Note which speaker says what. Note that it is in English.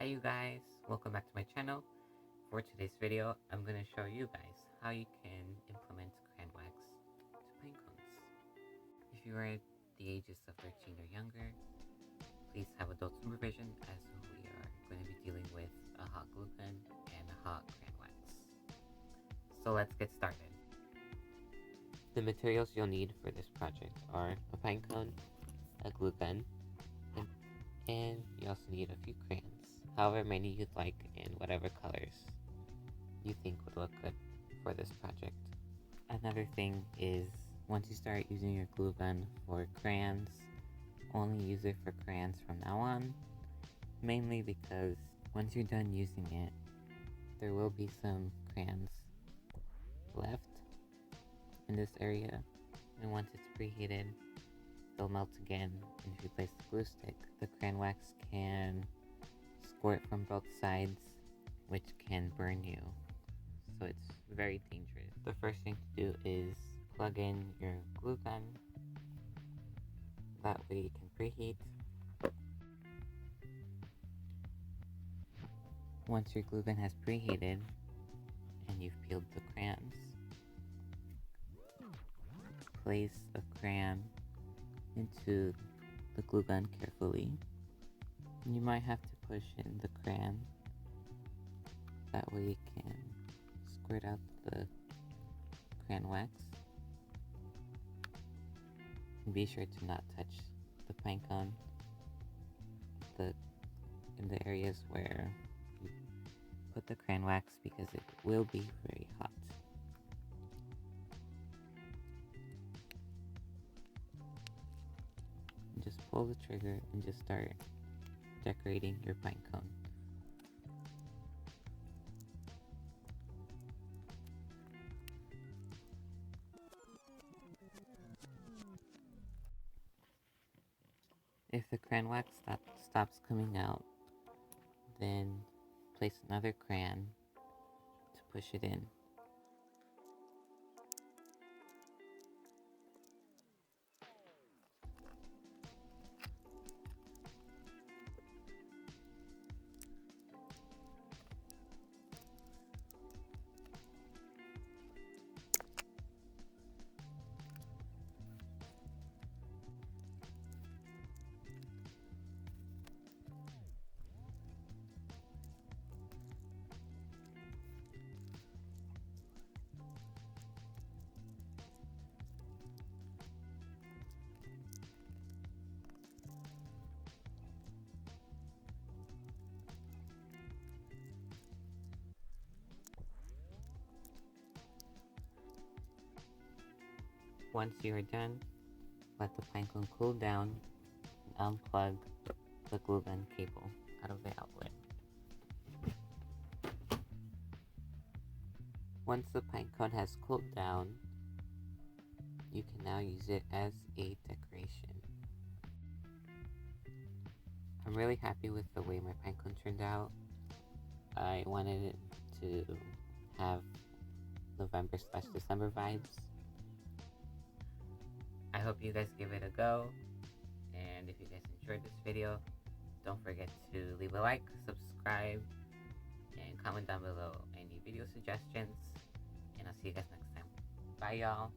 Speaker 1: Hi you guys, welcome back to my channel. For today's video, I'm going to show you guys how you can implement crayon wax to pine cones. If you are at the ages of 13 or younger, please have adult supervision as we are going to be dealing with a hot glue gun and a hot crayon wax. So let's get started. The materials you'll need for this project are a pine cone, a glue gun, and you also need a few crayons. However many you'd like in whatever colors you think would look good for this project. Another thing is, once you start using your glue gun for crayons, only use it for crayons from now on, mainly because once you're done using it, there will be some crayons left in this area, and once it's preheated, they'll melt again, and if you place the glue stick, the crayon wax can squirt from both sides, which can burn you, so it's very dangerous. The first thing to do is plug in your glue gun, that way you can preheat. Once your glue gun has preheated and you've peeled the crayons, place a crayon into the glue gun carefully. You might have to push in the crayon, that way you can squirt out the crayon wax. And be sure to not touch the pine cone in the areas where you put the crayon wax, because it will be very hot. And just pull the trigger and just start decorating your pine cone. If the crayon wax stops coming out, then place another crayon to push it in. Once you are done, let the pine cone cool down and unplug the glue gun cable out of the outlet. Once the pine cone has cooled down, you can now use it as a decoration. I'm really happy with the way my pine cone turned out. I wanted it to have November/December vibes. I hope you guys give it a go, and if you guys enjoyed this video, don't forget to leave a like, subscribe, and comment down below any video suggestions, and I'll see you guys next time. Bye y'all!